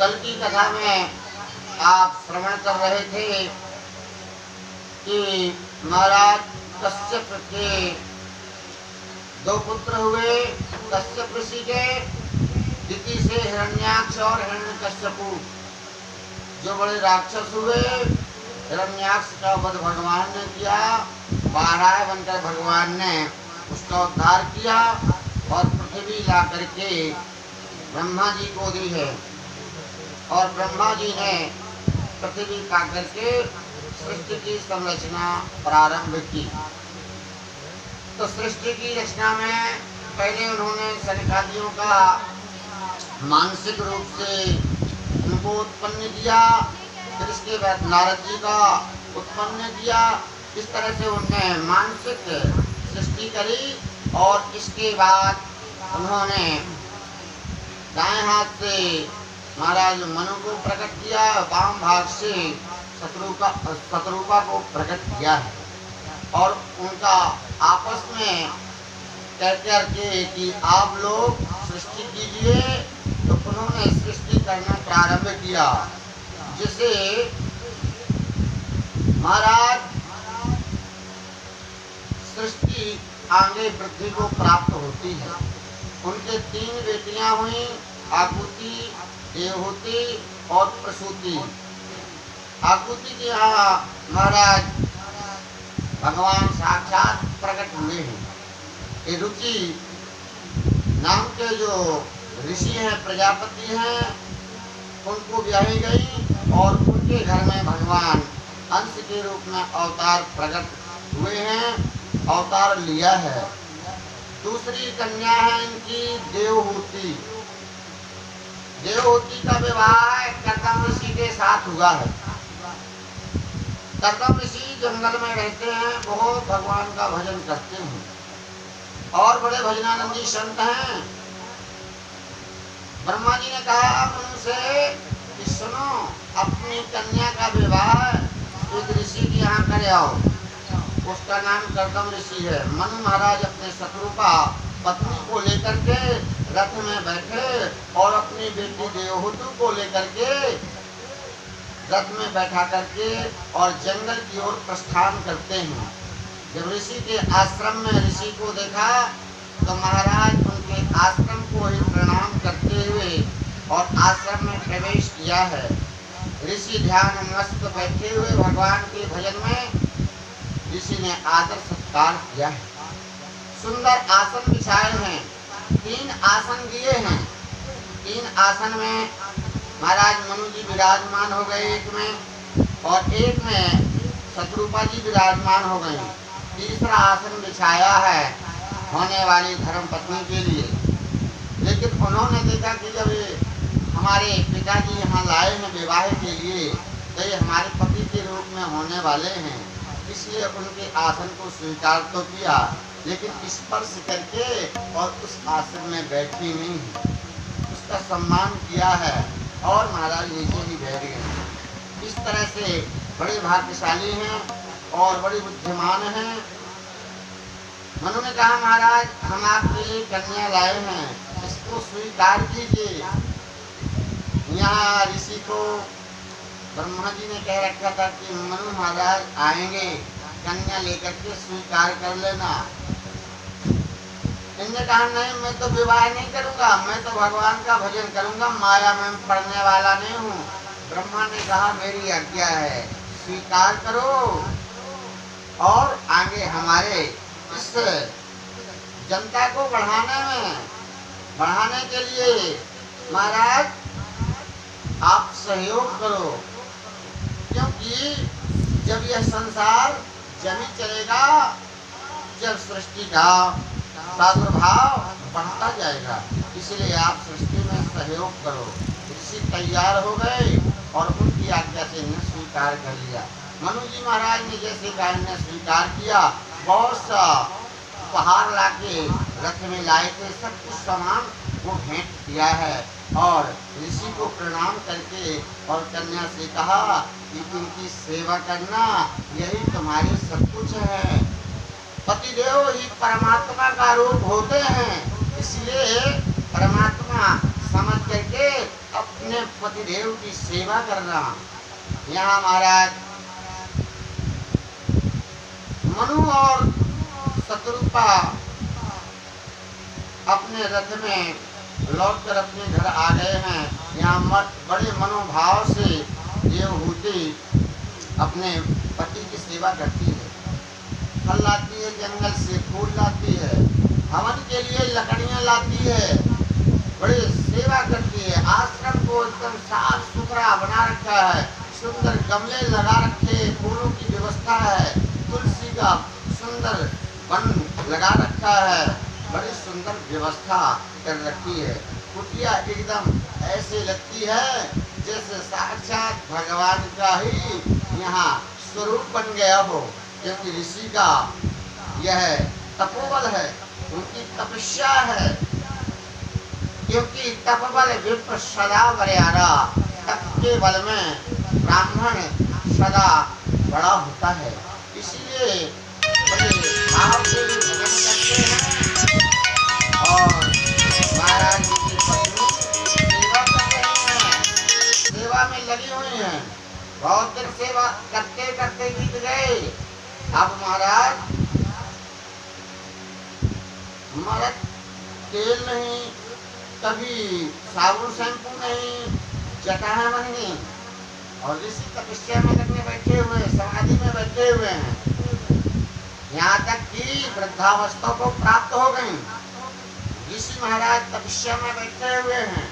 कल की कथा में आप श्रवण कर रहे थे कि महाराज कश्यप के दो पुत्र हुए। कश्यप ऋषि के दिति से हिरण्याक्ष और हिरण्यकश्यपु जो बड़े राक्षस हुए। हिरण्याक्ष का वध भगवान ने किया, बारह बनकर भगवान ने उसका उद्धार किया और पृथ्वी ला करके ब्रह्मा जी को दी है। और ब्रह्मा जी ने पृथ्वी का करके सृष्टि की संरचना प्रारंभ की। तो सृष्टि की रचना में पहले उन्होंने सनकादियों का मानसिक रूप से उनको उत्पन्न किया, फिर इसके बाद नारद जी का उत्पन्न किया। इस तरह से उन्होंने मानसिक सृष्टि करी और इसके बाद उन्होंने दाएं हाथ से महाराज मनु को प्रकट किया, वाम भाग से शत्रुपा को प्रकट किया है। और उनका आपस में कह करके कि आप लोग सृष्टि कीजिए, तो उन्होंने सृष्टि करना प्रारंभ किया। जिसे महाराज सृष्टि आगे वृद्धि को प्राप्त होती है। उनके तीन बेटियां हुई, आकुति, देवहूति और प्रसूति। आकुति के यहाँ महाराज भगवान साक्षात प्रकट हुए हैं। ये रुचि नाम के जो ऋषि हैं, प्रजापति हैं, उनको ब्याही गई और उनके घर में भगवान अंश के रूप में अवतार प्रकट हुए हैं, अवतार लिया है। दूसरी कन्या है इनकी देवहूति। देवहूति का विवाह कर्दम ऋषि के साथ हुआ है। कर्दम ऋषि जंगल में रहते हैं, बहुत भगवान का भजन करते हैं और बड़े भजनानंदी संत हैं। ब्रह्मा जी ने कहा मनु से कि सुनो, अपनी कन्या का विवाह एक ऋषि के यहाँ कर आओ। उसका नाम कर्दम ऋषि है। मनु महाराज अपने शत्रुपा पत्नी को लेकर के रथ में बैठे और अपनी बेटी देवहूति को लेकर के रथ में बैठा करके और जंगल की ओर प्रस्थान करते हैं। जब ऋषि के आश्रम में ऋषि को देखा तो महाराज उनके आश्रम को ही प्रणाम करते हुए और आश्रम में प्रवेश किया है। ऋषि ध्यान मस्त बैठे हुए भगवान के भजन में ऋषि ने आदर सत्कार किया है। सुंदर आसन बिछाए हैं, 3 आसन दिए हैं। 3 आसन में महाराज मनु जी विराजमान हो गए एक में, और एक में शत्रुपा जी विराजमान हो गई। तीसरा आसन बिछाया है होने वाली धर्म पत्नी के लिए। लेकिन उन्होंने देखा कि जब हमारे पिताजी यहाँ लाए हैं विवाह के लिए, तो ये हमारे पति के रूप में होने वाले हैं, इसलिए उनके आसन को स्वीकार तो किया, लेकिन स्पर्श करके और उस आसन में बैठी नहीं, उसका सम्मान किया है और महाराज नीचे ही बैठ गए। इस तरह से बड़े भाग्यशाली हैं और बड़े बुद्धिमान हैं। मनु ने कहा महाराज हम आपके लिए कन्या लाए हैं, इसको स्वीकार कीजिए। यहाँ ऋषि को ब्रह्मा जी ने कह रखा था कि मनु महाराज आएंगे, कन्या लेकर के स्वीकार कर लेना। इनने कहा नहीं, मैं तो विवाह नहीं करूंगा, मैं तो भगवान का भजन करूंगा, माया में पड़ने वाला नहीं हूँ। ब्रह्मा ने कहा मेरी आज्ञा है, स्वीकार करो और आगे हमारे इस जनता को बढ़ाने के लिए महाराज आप सहयोग करो, क्योंकि जब यह संसार जमी चलेगा, जब सृष्टि का प्रादुर्भाव बढ़ता जाएगा, इसलिए आप सृष्टि में सहयोग करो। ऋषि तैयार हो गए और उनकी आज्ञा से इन्हें स्वीकार कर लिया। मनु जी महाराज ने जैसे गाय ने स्वीकार किया, बहुत सा उपहार लाके रथ में लाए थे, सब कुछ सामान वो भेंट किया है और ऋषि को प्रणाम करके और कन्या से कहा कि उनकी सेवा करना, यही तुम्हारे सब कुछ है। पतिदेव ही परमात्मा का रूप होते हैं, इसलिए परमात्मा समझ करके अपने पतिदेव की सेवा करना। यहाँ महाराज मनु और शत्रुपा अपने रथ में लौटकर अपने घर आ गए हैं। यहाँ बड़े मनोभाव से देवहूति अपने पति की सेवा करती है। फल लाती है, जंगल से फूल लाती है, हवन के लिए लकड़ियाँ लाती है, बड़ी सेवा करती है। आश्रम को एकदम साफ सुथरा बना रखा है, सुंदर गमले लगा रखे, फूलों की व्यवस्था है, तुलसी का सुंदर वन लगा रखा है, बड़ी सुंदर व्यवस्था कर रखी है। कुटिया एकदम ऐसे लगती है जैसे साक्षात भगवान का ही यहाँ स्वरूप बन गया हो, क्योंकि ऋषि का यह तपोबल है, उनकी तपस्या है। क्योंकि तपबल विप्र सदा बलिहारा, तप के बल में ब्राह्मण सदा बड़ा होता है। इसलिए बड़े भाव से भजन करते हैं और महाराज जी की पत्नी सेवा कर रही हैं, सेवा में लगी हुई हैं। बहुत दिन सेवा करते करते बीत गए। अब महाराज मर्द तेल नहीं, कभी साबुन शैम्पू नहीं, जटाएं बन गई और ऋषि तपस्या में लगने बैठे हुए, समाधि में बैठे हुए हैं। यहाँ तक कि वृद्धावस्था को प्राप्त हो गई। ऋषि महाराज तपस्या में बैठे हुए हैं।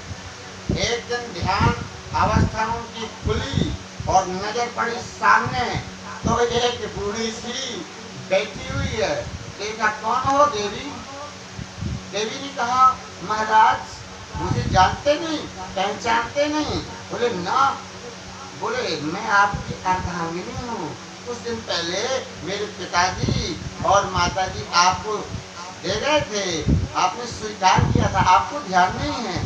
एक दिन ध्यान अवस्था उनकी खुली और नजर पड़ी सामने, तो एक बूढ़ी सी बैठी हुई है। देखा, कौन हो देवी? देवी ने कहा, महाराज मुझे जानते नहीं, पहचानते नहीं? बोले ना। बोले, मैं आपकी अर्धांगिनी हूँ। कुछ दिन पहले मेरे पिताजी और माताजी आपको दे गए थे, आपने स्वीकार किया था, आपको ध्यान नहीं है?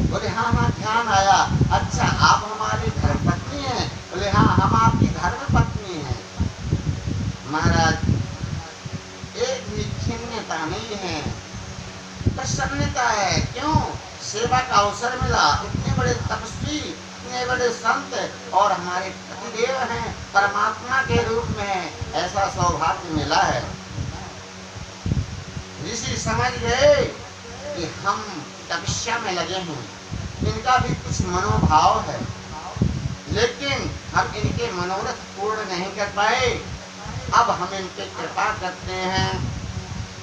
बोले हाँ हाँ ध्यान आया। अच्छा, आप हमारी धर्मपत्नी हैं? बोले हाँ, हम आपकी धर्मपत्नी हैं। महाराज एक भी खिन्नता नहीं है, प्रसन्नता है। क्यों? सेवा का अवसर मिला, इतने बड़े तपस्वी, इतने बड़े संत और हमारे पतिदेव हैं, परमात्मा के रूप में ऐसा सौभाग्य मिला है। ऋषि समझ गए कि हम तपस्या में लगे हैं, इनका भी कुछ मनोभाव है, लेकिन हम इनके मनोरथ पूर्ण नहीं कर पाए। अब हम इनके कृपा करते हैं।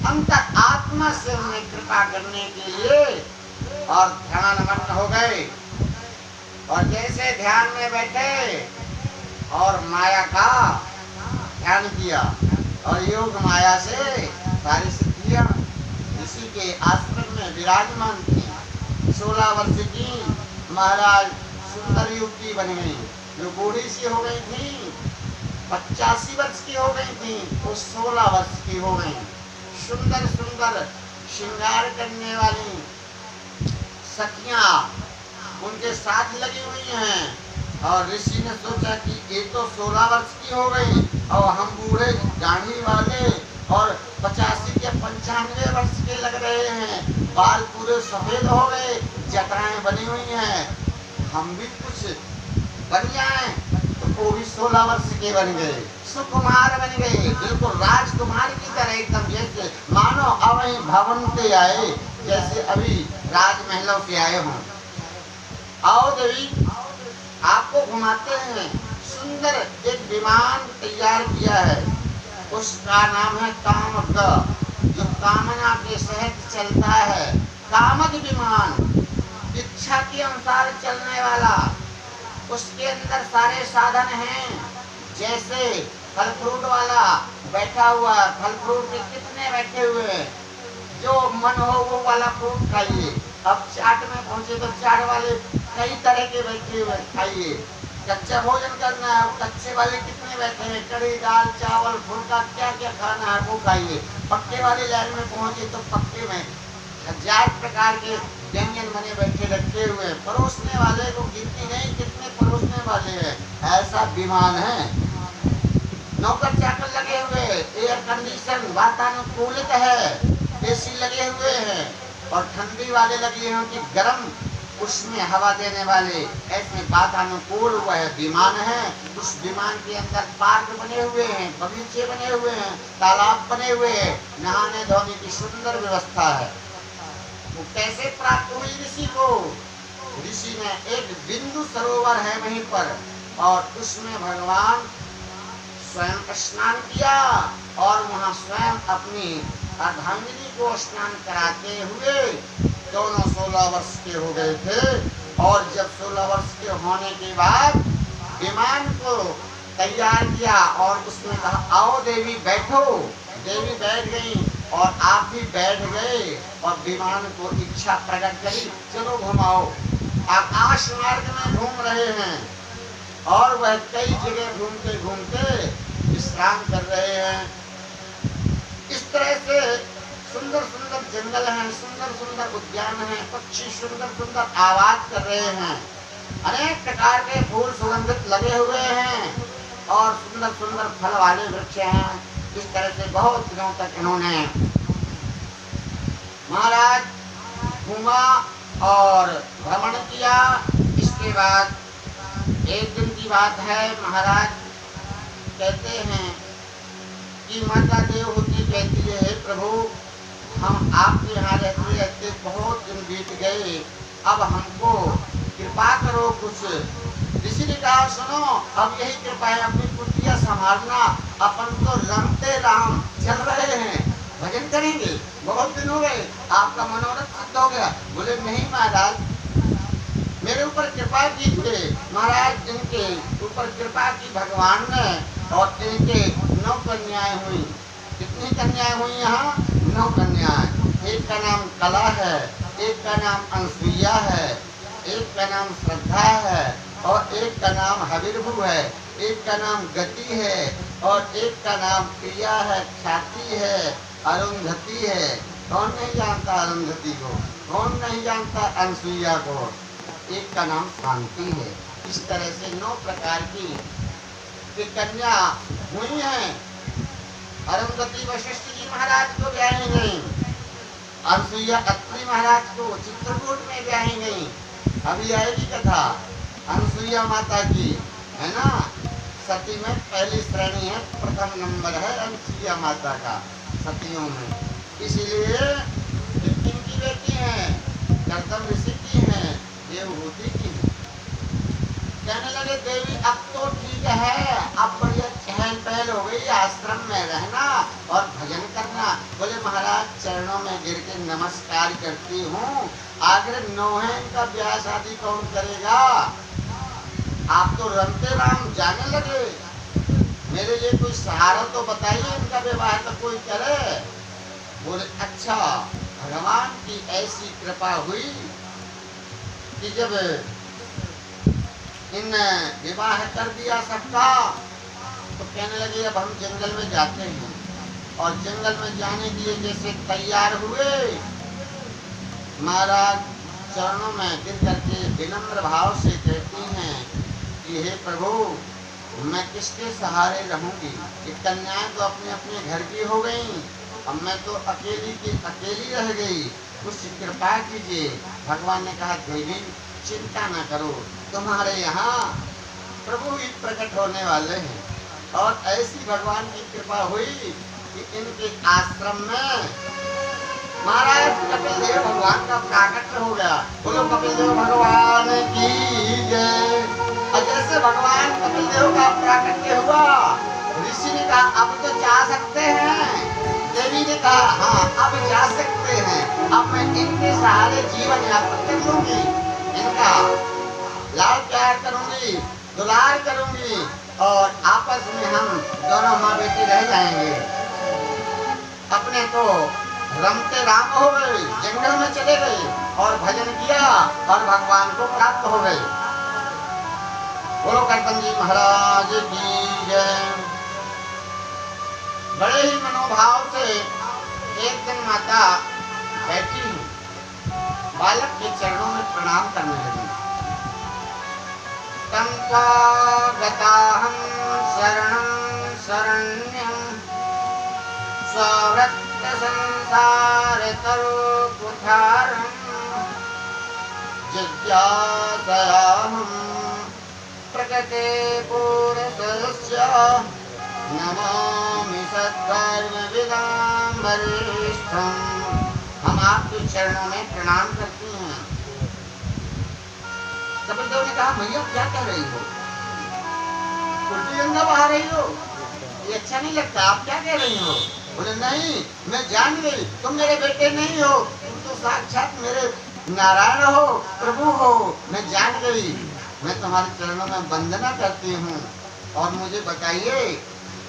अंतर आत्मा से उन्हें कृपा करने के लिए और ध्यानमग्न हो गए। और जैसे ध्यान में बैठे और माया का ध्यान किया और योग माया से सारी सिद्धियां इसी के आश्रम में विराजमान थी। 16 वर्ष की महाराज सुंदर युवती बन गई, जो बूढ़ी सी हो गई थी, 85 वर्ष की हो गई थी, वो 16 वर्ष की हो गई। सुंदर सुंदर श्रृंगार करने वाली सखियां उनके साथ लगी हुई हैं। और ऋषि ने सोचा कि ये तो 16 वर्ष की हो गई और हम बूढ़े दाढ़ी वाले और 85 या 95 वर्ष के लग रहे हैं, बाल पूरे सफेद हो गए, जटाएं बनी हुई हैं, हम भी कुछ बन जाए। तो वो भी 16 वर्ष के बन गए, सुकुमार बन गए, बिल्कुल राजकुमार की तरह, एकदम जैसे मानो अवहीं भवन से आए, जैसे अभी राजमहलों से आए हों। आओ देवी, आपको घुमाते हैं। सुंदर एक विमान तैयार किया है, उसका नाम है कामक, जो कामना के सहत चलता है। कामक विमान, इच्छा के अनुसार चलने वाला। उसके अंदर सारे साधन हैं, जैसे फल फ्रूट वाला बैठा हुआ, फल फ्रूट के कितने बैठे हुए हैं, जो मन हो वो वाला फ्रूट खाइए। अब चाट में पहुंचे तो चाट वाले कई तरह के बैठे हुए, खाइए। कच्चा भोजन करना है, कच्चे वाले कितने बैठे हैं, कड़ी दाल चावल फुल्का क्या क्या खाना है वो खाइए। पक्के वाले लाइन में पहुंचे तो पक्के में 1000 प्रकार के व्यंजन बने बैठे रखे हुए। परोसने वाले को गिनती नहीं कितने परोसने वाले हैं, ऐसा विमान है। नौकर चाकर लगे हुए, एयर कंडीशन वातानुकूलित है, एसी लगे हुए हैं और ठंडी वाले लगे हैं कि गर्म उसमें हवा देने वाले ऐसे वातानुकूल वह विमान है। उस विमान के अंदर पार्क बने हुए हैं, बगीचे बने हुए हैं, तालाब बने हुए हैं, नहाने धोने की सुंदर व्यवस्था है। वो कैसे प्राप्त हुई ऋषि को? ऋषि ने एक बिंदु सरोवर है वहीं पर, और उसमें भगवान स्वयं स्नान किया और वहां स्वयं अपनी अर्धांगिनी को स्नान कराते हुए दोनों 16 वर्ष के हो गए थे। और जब 16 वर्ष के होने के बाद विमान को तैयार किया और उसमें कहा आओ देवी बैठो। देवी बैठ गई और आप भी बैठ गए और विमान को इच्छा प्रकट करी, चलो घुमाओ। आकाश मार्ग में घूम रहे हैं और वह कई जगह घूमते घूमते विश्राम कर रहे हैं। इस तरह से सुंदर सुंदर जंगल हैं, सुंदर सुंदर उद्यान हैं, पक्षी सुंदर सुंदर आवाज कर रहे हैं, अनेक प्रकार के फूल सुगंधित लगे हुए हैं और सुंदर सुंदर फल वाले वृक्ष हैं। इस तरह से बहुत दिनों तक इन्होंने महाराज घूमा और भ्रमण किया। इसके बाद एक दिन की बात है, महाराज कहते हैं कि माता देवहूति कहती है, हे प्रभु हम आपके यहाँ रहते रहते बहुत दिन बीत गए, अब हमको कृपा करो कुछ। ऋषि ने कहा सुनो, अब यही कृपा है, अपनी कुटिया संभालना, अपन तो रमते राम चल रहे हैं, भजन करेंगे, बहुत दिन हो गए, आपका मनोरथ सिद्ध हो गया। बोले नहीं महाराज, मेरे ऊपर कृपा कीजिए। महाराज इनके ऊपर कृपा की भगवान ने और इनके 9 कन्याएं हुई। कितनी कन्याएं हुई यहाँ? 9 कन्याएं। एक का नाम कला है, एक का नाम अनसुईया है, एक का नाम श्रद्धा है और एक का नाम हविर्भु है, एक का नाम गति है और एक का नाम प्रिया है, ख्याति है, अरुंधति है। कौन नहीं जानता अरुंधति को? कौन नहीं जानता अनसुईया को? एक का नाम शांति है। इस तरह से 9 प्रकार की कन्या हुई हैं। अरुंधति वशिष्ठ जी महाराज को ब्याही गई, अनसुईया अत्रि महाराज को चित्रकूट में ब्याही गई। अभी आएगी कथा अनसुईया माता की, है ना। सती में पहली श्रेणी है, प्रथम नंबर है अनसुईया माता का सतियों में। इसीलिए इनकी बेटी है, कर्दम ऋषि की है, देवहूति की है। कहने लगे देवी अब तो ठीक है, अब बढ़िया चहल पहल हो गई, आश्रम में रहना और भजन करना। बोले महाराज चरणों में गिर के नमस्कार करती हूँ, आखिर 9 है, इनका ब्याह शादी कौन करेगा? आप तो रमते राम जाने लगे, मेरे लिए कोई सहारा तो बताइए, इनका विवाह तो कोई करे। बोले अच्छा, भगवान की ऐसी कृपा हुई कि जब इन विवाह कर दिया सबका, तो कहने लगे अब हम जंगल में जाते हैं। और जंगल में जाने के लिए जैसे तैयार हुए, महाराज चरणों में गिर करके विनम्र भाव से कहती हैं कि हे प्रभु मैं किसके सहारे रहूंगी? ये कन्याएं तो अपने अपने घर की हो गई, अब मैं तो अकेली की अकेली रह गई, कुछ कृपा कीजिए। भगवान ने कहा देवी चिंता न करो, तुम्हारे यहाँ प्रभु ही प्रकट होने वाले हैं। और ऐसी भगवान की कृपा हुई कि इनके आश्रम में महाराज कपिल देव भगवान का प्राकट्य हो गया। बोलो कपिल देव भगवान की जय। और जैसे भगवान कपिल देव का प्राकट्य हुआ, ऋषि ने कहा अब तो जा सकते हैं। देवी ने कहा हाँ अब जा सकते हैं, अब मैं इनके सहारे जीवन यापन कर लूंगी, इनका लाल प्यार करूंगी, दुलार करूंगी और आपस में हम दोनों माँ बेटी रह जाएंगे। अपने तो रमते राम हो गए, जंगल में चले गए और भजन किया और भगवान को प्राप्त हो गए। बोलो कर्दम जी महाराज की जय। बड़े ही मनोभाव से एक दिन माता बैठी बालक के चरणों में प्रणाम करने लगी। तम गताहं शरणं शरण्यं स्वव्रत संसार तरो कुठारं जिज्ञासयाहं प्रकृते पुरुषस्य नमामि सत्कर्मविदां वरिष्ठं। हम आपके चरणों में प्रणाम करते हैं। कपिल देव ने कहा, भैया क्या कह रही हो? उल्टी गंगा बहा रही हो, ये अच्छा नहीं लगता। आप क्या कह रही हो? बोले नहीं, मैं जान गई तुम मेरे बेटे नहीं हो, तुम तो साक्षात मेरे नारायण हो, प्रभु हो। मैं जान गई। मैं तुम्हारे चरणों में वंदना करती हूँ और मुझे बताइए,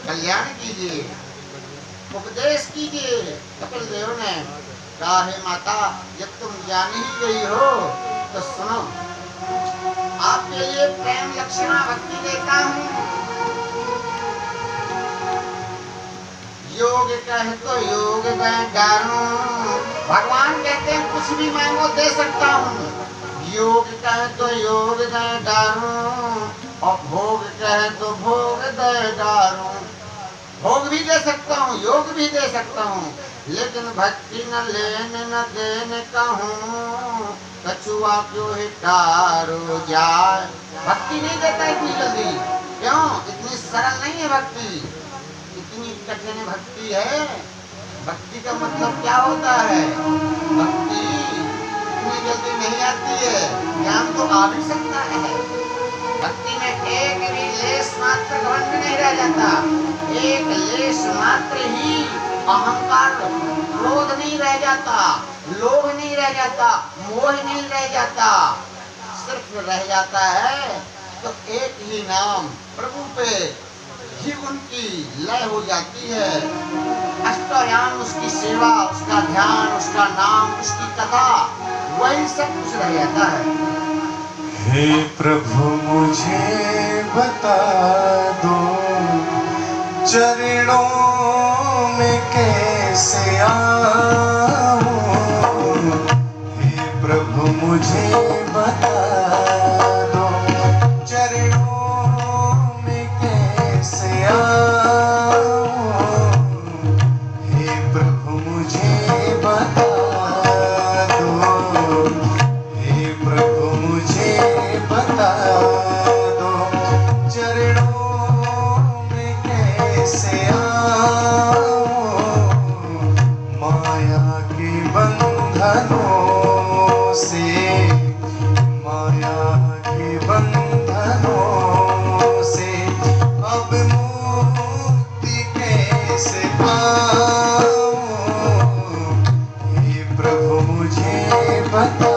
कल्याण कीजिए, उपदेश कीजिए। कपिल देव ने कहा, हे माता, जब तुम जान ही गई हो तो सुनो, आपके लिए प्रेम लक्षणा भक्ति देता हूँ। योग कहे तो योग मैं डालूं। भगवान कहते हैं कुछ भी मांगो दे सकता हूँ। योग कहे तो योग दे डालूं और भोग कहे तो भोग दे डालूं। भोग भी दे सकता हूँ, योग भी दे सकता हूँ, लेकिन भक्ति न लेने न देने कहूँ, कछुआ क्यों ही टारो जाए। भक्ति नहीं देता इतनी जल्दी। क्यों? इतनी सरल नहीं है भक्ति, इतनी कठिन भक्ति है। भक्ति का मतलब क्या होता है? भक्ति इतनी जल्दी नहीं आती है, ज्ञान तो आ भी सकता है। भक्ति में एक भी लेश मात्र घमंड नहीं रह जाता, एक लेश मात्र ही अहंकार क्रोध नहीं रह जाता, लोभ नहीं रह जाता, मोह नहीं रह जाता। सिर्फ रह जाता है तो एक ही नाम प्रभु पे ही उनकी लय हो जाती है। अष्टयाम उसकी सेवा, उसका ध्यान, उसका नाम, उसकी कथा, वही सब कुछ रह जाता है। हे प्रभु मुझे बता दो, चरणों में कैसे आऊं। हे प्रभु मुझे बता दो, चरणों में कैसे आऊं। हे प्रभु मुझे बता दो, हे प्रभु मुझे बता दो, चरणों में कैसे आऊं। माया के बंधनों से, माया के बंधनों से अब मुक्ति कैसे पाऊं। हे प्रभु मुझे बता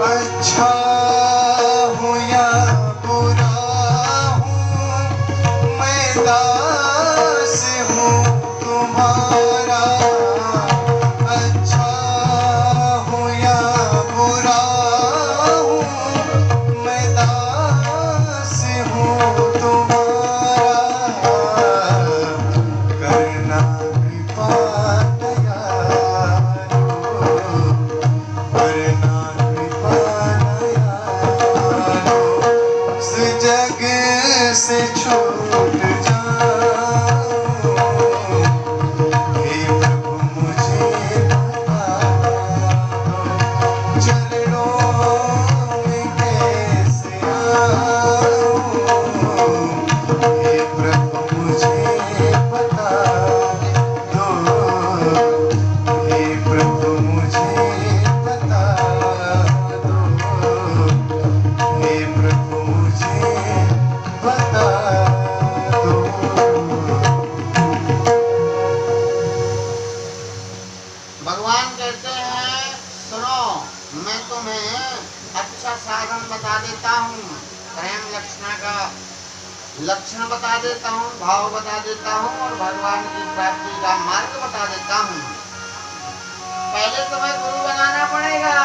अच्छा हूँ या बुरा हूँ, मैं दास हूँ तुम्हारा। अच्छा हूँ या बुरा हूँ, मैं दास हूँ तुम्हारा। करना कृपा दयालु, करना जग से छूट जाऊं। हे प्रभु मुझे बता दो, चरणों में कैसे आऊं। हे प्रभु मुझे बता दो, हे प्रभु मुझे बता दो, हे प्रभु मुझे बता दो। भगवान कहते हैं, सुनो, मैं तुम्हें अच्छा साधन बता देता हूँ, प्रेम लक्षणा का लक्षण बता देता हूँ, भाव बता देता हूँ और भगवान की प्राप्ति का मार्ग बता देता हूँ। पहले तुम्हें गुरु बनाना पड़ेगा।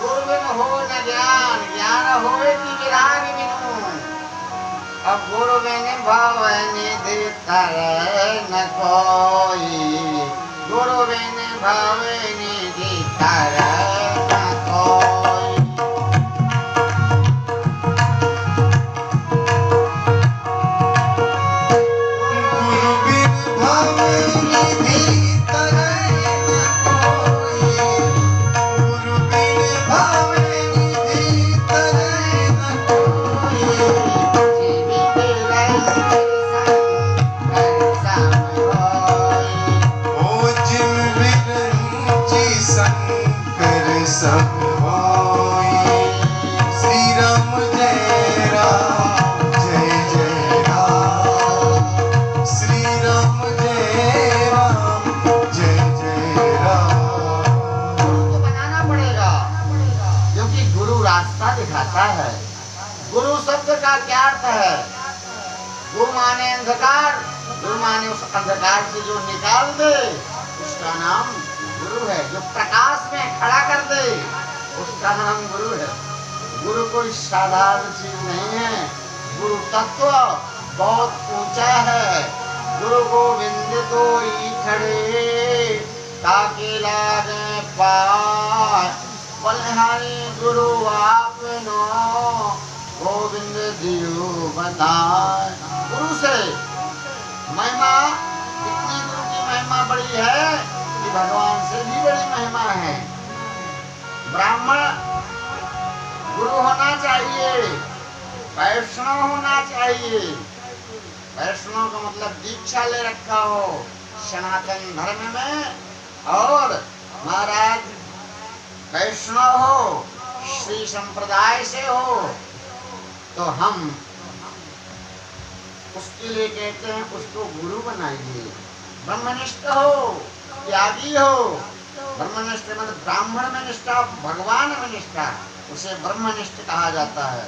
गुरु बिन हो न ज्ञान, ज्ञान होए कि विराग बिनु। अब गुरु बिन भव निधि तरह न कोई, गुरु बिन भव निधि तरह न कोई। गुरु बिन भव निधि तरह न कोई, गुरु बिन भव निधि तरह न कोई। ओ जिम बिरंची शंकर सब होई। श्री राम जय राम जय जय राम, श्री राम जय राम जय जय राम। गुरु को बनाना पड़ेगा, क्योंकि गुरु रास्ता दिखाता है। गुरु शब्द का क्या अर्थ है? गुरु माने अंधकार, गुरु माने उस अंधकार से जो निकाल दे उसका नाम गुरु है। जो प्रकाश में खड़ा कर दे उसका नाम गुरु है। गुरु कोई साधारण चीज नहीं है। गुरु तत्व बहुत ऊंचा है। गुरु गोविंद को ही खड़े ताकि लागे पार, बलिहारी गुरु आपनो गोविंद दियो बताए। गुरु से महिमा, इतनी गुरु की महिमा बड़ी है कि भगवान से भी बड़ी महिमा है। ब्राह्मण गुरु होना चाहिए, वैष्णव होना चाहिए। वैष्णव का मतलब दीक्षा ले रखा हो सनातन धर्म में, और महाराज वैष्णव हो, श्री संप्रदाय से हो, तो हम उसके लिए कहते हैं उसको गुरु बनाइए। ब्रह्मनिष्ठ हो, त्यागी हो। ब्रह्मनिष्ठ मतलब ब्राह्मण में निष्ठा, भगवान में निष्ठा, उसे ब्रह्मनिष्ठ कहा जाता है।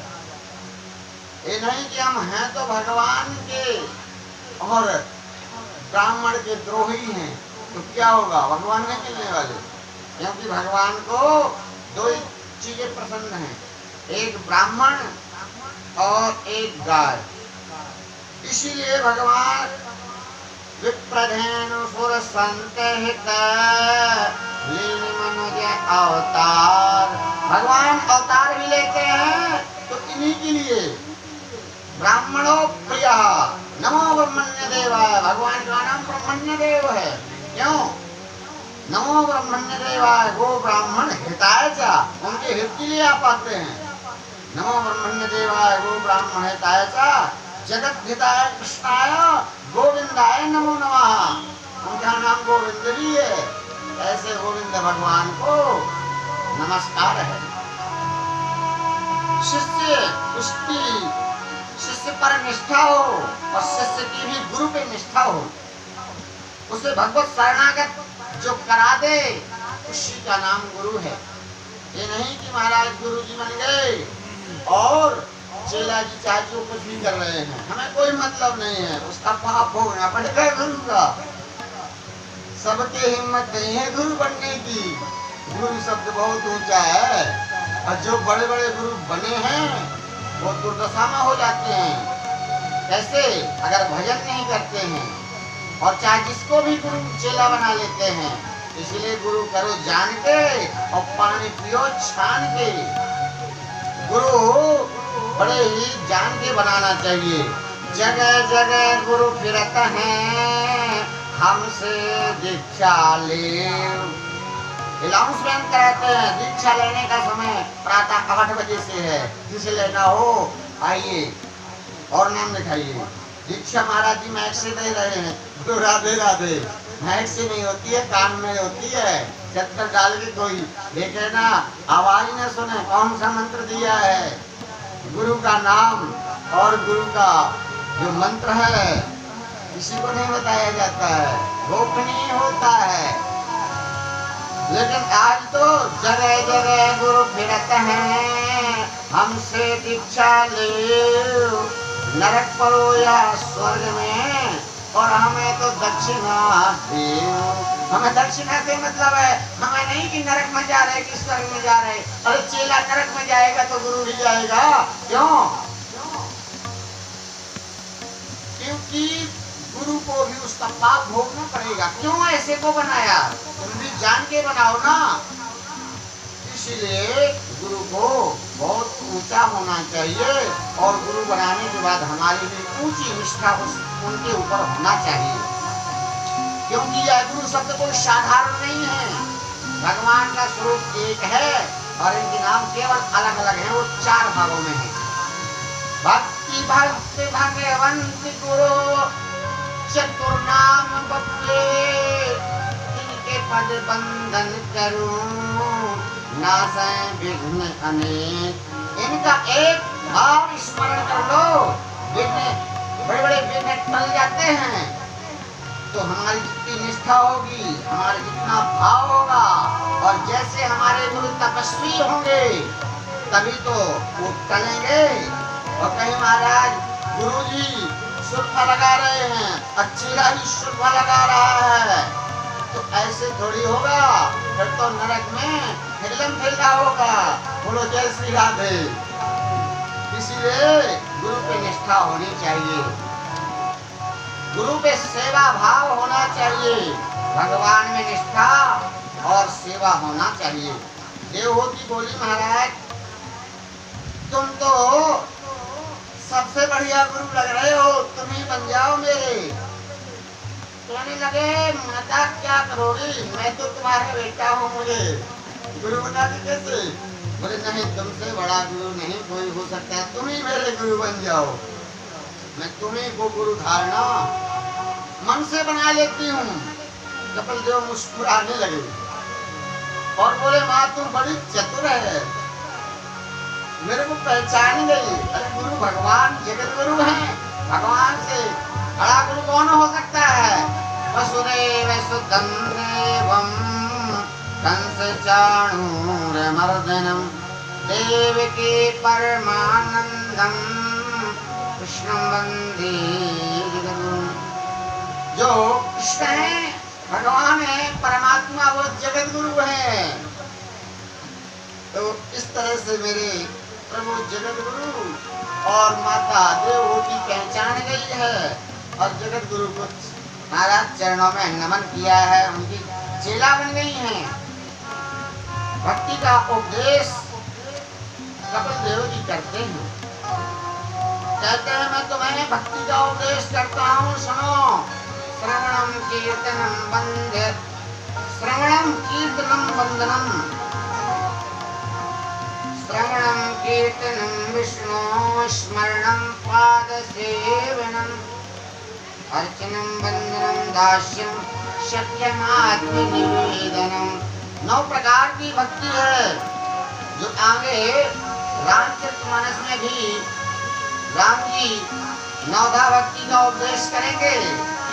ये नहीं कि हम हैं तो भगवान के और ब्राह्मण के द्रोही हैं, तो क्या होगा? भगवान नहीं मिलने वाले। क्योंकि भगवान को दो ही चीजें पसंद हैं, एक ब्राह्मण और एक गाय। इसीलिए भगवान विप्रधेनु सुर संत हित लीन मनुज अवतार, भगवान अवतार भी लेते हैं तो इन्हीं के लिए। ब्राह्मणों प्रिय नमो ब्रह्मण्य देवाय, भगवान का नाम ब्रह्मण्य देव है। क्यों? नमो ब्रह्मण्य देवाय, गो ब्राह्मण हिताय च, उनके हित के लिए आप आते हैं। नमो ब्रह्मण्य देवाय गो ब्राह्मण हिताय च, जगत हिताय कृष्णाय गोविंदाय नमो नमः। उनका नाम गोविंद भी है। ऐसे गोविंद भगवान को नमस्कार है। शिष्य उसकी शिष्य पर निष्ठा हो और शिष्य की भी गुरु पे निष्ठा हो, उसे भगवत शरणागत जो करा दे उसी का नाम गुरु है। ये नहीं कि महाराज गुरु जी बन गए और चेला जी चाहे जो कुछ भी कर रहे हैं, हमें कोई मतलब नहीं है, उसका पाप भोगना पड़ेगा गुरु का। सबके हिम्मत नहीं है गुरु बनने की। गुरु शब्द बहुत ऊंचा है, और जो बड़े बड़े गुरु बने हैं वो दुर्दशा में हो जाते हैं। कैसे? अगर भजन नहीं करते हैं, और चाहे जिसको भी गुरु चेला बना लेते हैं। इसलिए गुरु करो जान के और पानी पियो छान के। गुरु बड़े ही जान के बनाना चाहिए। जगह जगह गुरु फिरत हैं, हमसे दीक्षा ले। अनाउंसमेंट कराते हैं, दीक्षा लेने का समय प्रातः 8 बजे से है, जिसे लेना हो आइए और नाम लिखाइए। दीक्षा महाराज जी मैक से दे रहे हैं, तो राधे राधे। मैक से नहीं होती है, कान में होती है। चक्कर डाल के कोई देखे ना, आवाज न सुने, कौन सा मंत्र दिया है। गुरु का नाम और गुरु का जो मंत्र है किसी को नहीं बताया जाता है, गोपनीय होता है। लेकिन आज तो जगह जगह गुरु फिरते हैं, हमसे दीक्षा ले। नरक परो या स्वर्ग में, और हमें तो दक्षिणा दे। हमें दक्षिणा से मतलब है, हमें नहीं कि नरक में जा रहे कि स्वर्ग में जा रहे। अरे चेला नरक में जाएगा तो गुरु भी जाएगा, क्यों? उसका पाप भोगना पड़ेगा। क्यों ऐसे को बनाया? तुम भी जान के बनाओ ना। इसलिए गुरु को बहुत ऊंचा होना चाहिए और गुरु बनाने के बाद हमारी भी ऊंची निष्ठा उनके ऊपर होना चाहिए, क्योंकि यह गुरु शब्द कोई साधारण नहीं है। भगवान का स्वरूप एक है और इनके नाम केवल अलग अलग हैं, वो 4 भागों में है। भक्ति भक्त भगवंत गुरु चतुर्नाम बप्पे, इनके पद बंधन करूं नासै विघ्न अनेक। इनका एक बार स्मरण कर लो, विघ्न बड़े बड़े विघ्न टल जाते हैं। तो हमारी जितनी निष्ठा होगी, हमारा जितना भाव होगा, और जैसे हमारे गुरु तपस्वी होंगे तभी तो वो टलेंगे। और कहीं महाराज गुरुजी सुरफा लगा रहे हैं, अच्छी राही सुरफा लगा रहा है, तो ऐसे थोड़ी होगा, फिर तो नरक में हिलम फैला होगा। बोलो जय श्री राधे। इसीलिए गुरु पे निष्ठा होनी चाहिए, गुरु पे सेवा भाव होना चाहिए, भगवान में निष्ठा और सेवा होना चाहिए। देवहूति बोली महाराज तुम तो सबसे बढ़िया गुरु लग रहे हो, तुम ही बन जाओ मेरे। कहने लगे माता क्या करोगी, मैं तो तुम्हारा बेटा हूँ, मुझे गुरु बना के कैसे? बोले नहीं, तुमसे बड़ा गुरु नहीं कोई हो सकता है, तुम ही मेरे गुरु बन जाओ। मैं तुम्हें को गुरु धारणा मन से बना लेती हूँ। कपिल देव मुस्कुराने लगे और बोले माँ तुम बड़ी चतुर है, मेरे को पहचान गई। अरे गुरु भगवान जगत गुरु हैं, भगवान से बड़ा गुरु कौन हो सकता है? वसुदेव सुतं देवं कंस चाणूरमर्दनम देवकी परमानंदम कृष्णं वंदे जगद्गुरुं। जो कृष्ण है, भगवान है, परमात्मा, वो जगत गुरु है। तो इस तरह से मेरे प्रभु जगत गुरु और माता देवहूति पहचान गई है और जगत गुरु को महाराज चरणों में नमन किया है, उनकी चेला बन गई हैं। भक्ति का उपदेश कपिल देव जी करते हैं, कहते हैं मैं तुम्हें भक्ति का उपदेश करता हूँ, सुनो। श्रवणम कीर्तनम वंदे, श्रवणम कीर्तनम वंदनम, श्रवणं कीर्तनं विष्णु स्मरणं पाद सेवनम् अर्चनं वंदनं दास्यं शक्यमात्म निवेदनम्। 9 प्रकार की भक्ति है जो आगे रामचरितमानस में भी राम जी 9धा भक्ति का उपदेश करेंगे।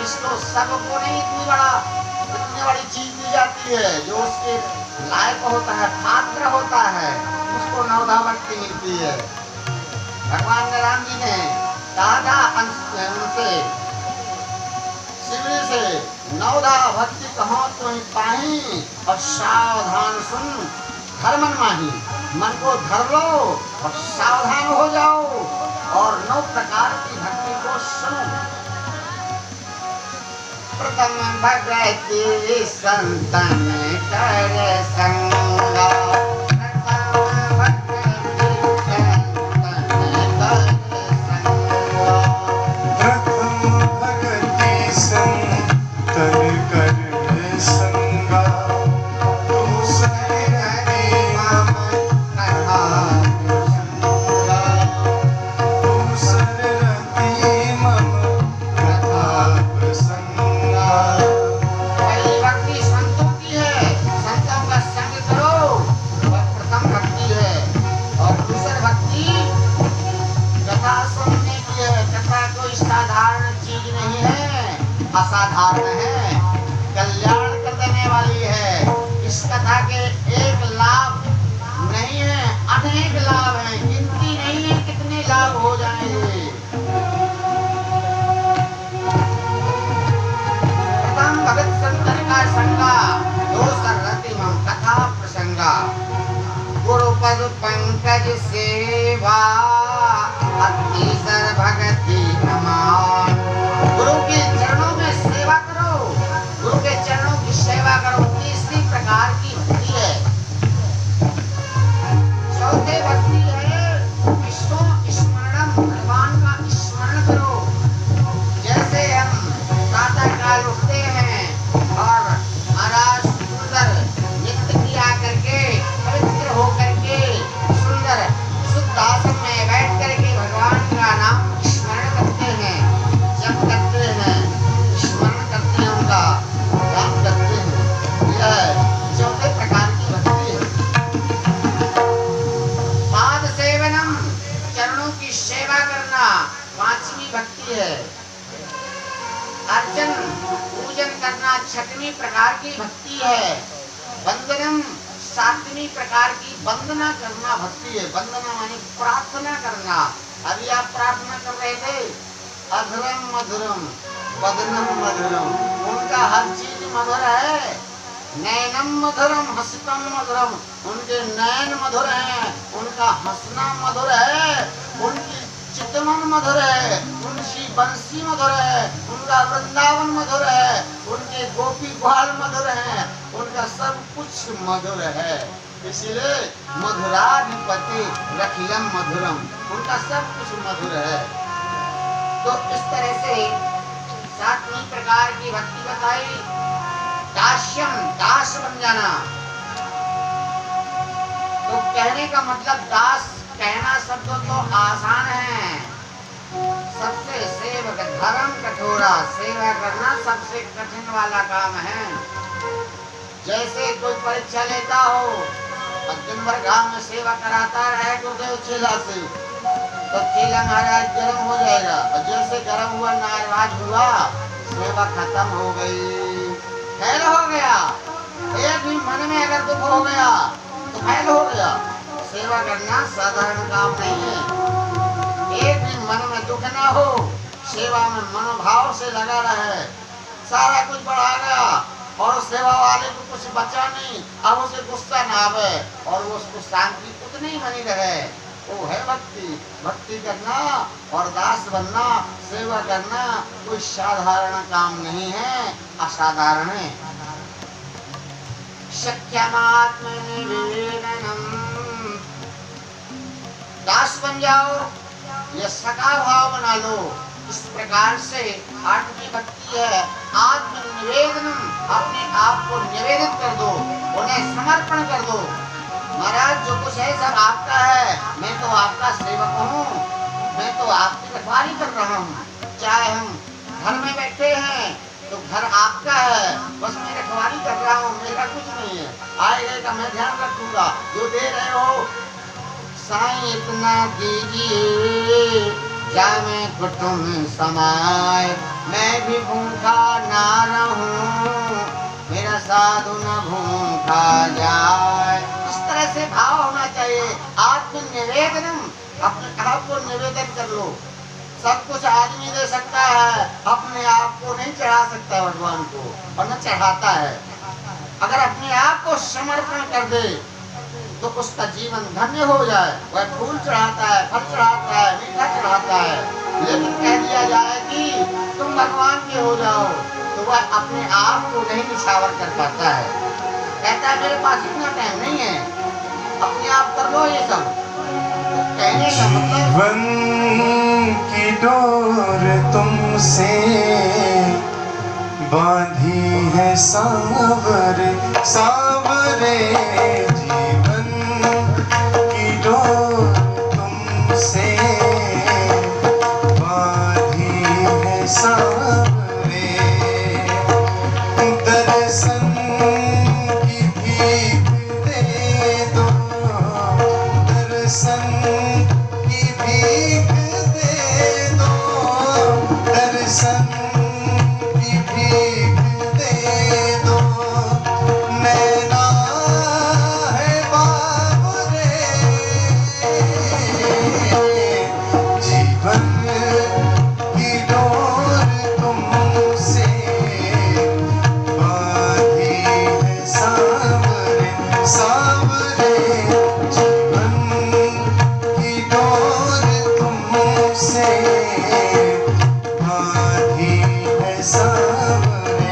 इसको सबको नहीं इतनी बड़ी चीज दी जाती है, जो उसके लायक होता है, पात्र होता है, उसको 9धा भक्ति मिलती है। भगवान राम जी ने कहा था उनसे शिवजी से 9धा भक्ति कहो तो पाही और सावधान सुन हर मन माही। मन को धर लो और सावधान हो जाओ और 9 प्रकार की भक्ति को सुनो। प्रथम भगति संतन कर संगा, असाधारण है, कल्याण कर देने वाली है। इस कथा के एक लाभ नहीं है, अनेक लाभ हैं, गिनती नहीं है कितने लाभ हो जाएंगे। प्रथम भगत संतन का संगा, दोसर रतिमम कथा प्रसंगा। गुरुपद पंकज सेवा, तीसर भगति अमान। गुरु के चरणों में सेवा सेवा करना पांचवी भक्ति है। अर्चन पूजन करना छठवीं प्रकार की भक्ति है। वंदनम सातवीं प्रकार की वंदना करना भक्ति है। वंदना माने प्रार्थना करना। अभी आप प्रार्थना कर रहे थे, अधरम मधुरम वदनम मधुरम, उनका हर चीज मधुर है। नैनम मधुरम हसतम मधुरम, उनके नयन मधुर हैं, उनका हंसना मधुर है, उनकी चितवन मधुर है, उनकी बंसी मधुर है, उनका वृंदावन मधुर है, उनके गोपी ग्वाल मधुर हैं, उनका सब कुछ मधुर है। इसलिए मधुराधिपति रखिलम मधुरम, उनका सब कुछ मधुर है। तो इस तरह से सातवीं प्रकार की भक्ति बताई। दास्यम, दास बन जाना। तो कहने का मतलब दास कहना शब्द तो आसान है, सबसे सेवक धर्म कठोरा, सेवा करना सबसे कठिन वाला काम है। जैसे कोई परीक्षा लेता हो और दिन भर गांव में सेवा कराता रहे गुरुदेव चेला से, तो चेला महाराज गर्म हो जाएगा, और जैसे गर्म हुआ नाराज हुआ, सेवा खत्म हो गई, फेल हो गया। एक भी मन में अगर दुख हो गया तो फेल हो गया। सेवा करना साधारण काम नहीं है। एक भी मन में दुख ना हो, सेवा में मनोभाव से लगा रहे, सारा कुछ बढ़ा गया और सेवा वाले को कुछ बचा नहीं, अब उसे गुस्सा ना आवे और वो उसको शांति उतनी बनी रहे, वो है भक्ति। भक्ति करना और दास बनना, सेवा करना कोई साधारण काम नहीं है, असाधारण है। शक्यमात्मनिवेदनम, दास बन जाओ, ये सका भाव बना लो। इस प्रकार से आठवीं भक्ति है आत्मनिवेदनम, अपने आप को निवेदित कर दो, उन्हें समर्पण कर दो। महाराज जो कुछ है सब आपका है, मैं तो आपका सेवक हूँ, मैं तो आपकी रखवाली कर रहा हूँ। चाहे हम घर में बैठे हैं तो घर आपका है, बस मैं रखवाली कर रहा हूँ, मेरा कुछ नहीं है। आए गए का मैं ध्यान रखूंगा, जो दे रहे हो साईं इतना दीजिए जामे कुटुम्ब समाए, मैं भी भूखा ना रहूं, मेरा साधु न भूखा जाए। इस तरह से भाव होना चाहिए। आत्मनिवेदनम, अपने आप को निवेदन कर लो। सब कुछ आदमी दे सकता है, अपने आप को नहीं चढ़ा सकता भगवान को, और न चढ़ाता है। अगर अपने आप को समर्पण कर दे तो उसका जीवन धन्य हो जाए। वह फूल चढ़ाता है, फल चढ़ाता है, मीठा चढ़ाता है, लेकिन कह दिया जाए कि तुम भगवान के हो जाओ, तो वह अपने आप को नहीं निछावर कर पाता है। कहता है मेरे पास इतना टाइम नहीं है, अपने आप कर लो ये सब। कहने का मतलब जीवन की डोर तुमसे बांधी है सांवरे सांवरे, जीवन की डोर तुमसे बांधी है सांवरे, दर्शन की भीख दे दो, दर्शन की भीख दे दो, दर्शन की भीख दे दो, नैना है बाबरे, जीवन की डोर तुमसे बांधी है सांवरे सांवरे, जीवन की डोर तुमसे बांधी है सांवरे।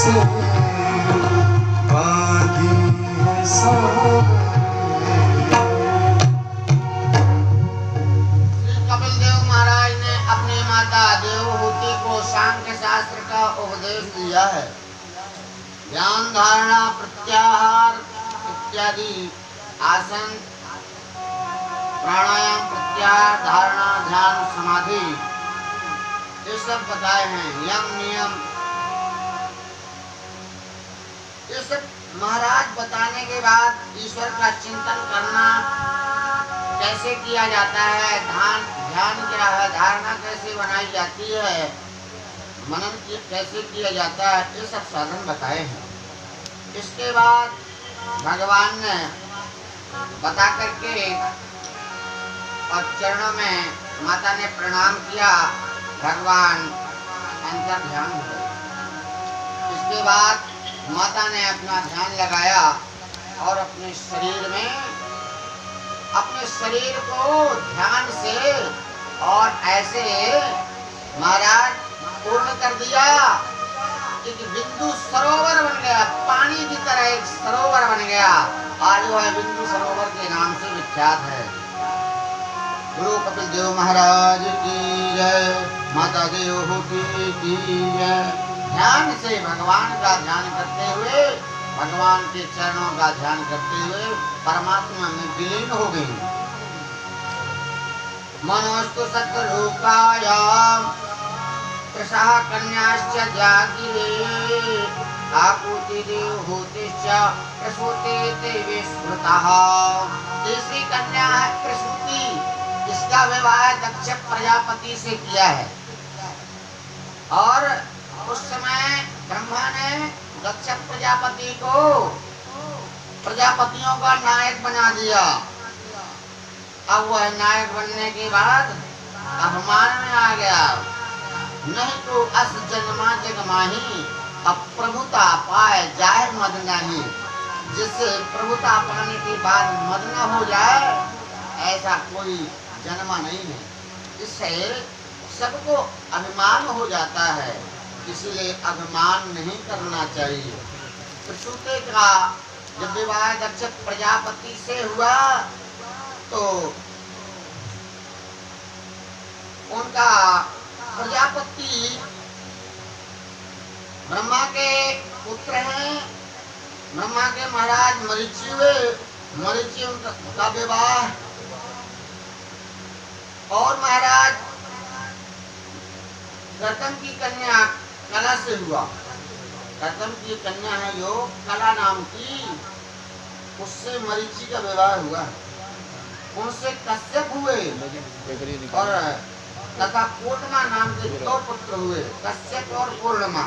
से बांधी है सांवरे। श्री कपिल देव महाराज ने अपनी माता देवहूति को सांख्य शास्त्र का उपदेश दिया है। ध्यान धारणा प्रत्याहार इत्यादि आसन प्राणायाम प्रत्याहार धारणा ध्यान समाधि ये सब बताए हैं। यम नियम ये सब महाराज बताने के बाद ईश्वर का चिंतन करना कैसे किया जाता है, ध्यान क्या है, धारणा कैसे बनाई जाती है, मनन कैसे किया जाता है, ये सब साधन बताए हैं। इसके बाद भगवान ने बता करके और चरणों में माता ने प्रणाम किया, भगवान अंतर ध्यान हो गए। इसके बाद माता ने अपना ध्यान लगाया और अपने शरीर को ध्यान से और ऐसे महाराज पूर्ण कर दिया कि बिंदु सरोवर बन गया, पानी की तरह एक सरोवर बन गया। आज वह बिंदु सरोवर के नाम से विख्यात है। गुरु कपिल देव महाराज की जय, माता देवहूति की जय। ध्यान से भगवान का ध्यान करते हुए, भगवान के चरणों का ध्यान करते हुए परमात्मा में विलीन हो गई। मनोस्तु सत्रूपायाम प्रसाह कन्याश्च जागिरे आकुति देवहूतिश्च प्रसूते ते विस्मृताः। तीसरी कन्या है प्रसूति। इसका विवाह दक्ष प्रजापति से किया है और उस समय ब्रह्मा ने दक्ष प्रजापति को प्रजापतियों का नायक बना दिया। अब वह नायक बनने के बाद अभिमान में आ गया। नहीं तो अस जन्मा जगमाही, अब प्रभुता पाए जाए मद नहीं। जिससे प्रभुता पाने के बाद मद न हो जाए ऐसा कोई जन्मा नहीं है। इससे सबको अभिमान हो जाता है, इसलिए अभिमान नहीं करना चाहिए। प्रसूते का जब विवाह दक्ष प्रजापति से हुआ तो उनका प्रजापति ब्रह्मा के पुत्र हैं। ब्रह्मा के महाराज मरीचि हुए, मरीचि उनका विवाह और महाराज गौतम की कन्या कला से हुआ। गौतम की कन्या है जो कला नाम की, उससे मरीचि का विवाह हुआ। उनसे कश्यप हुए और तथा पूर्णिमा नाम के 2 पुत्र हुए, कश्यप और पूर्णिमा।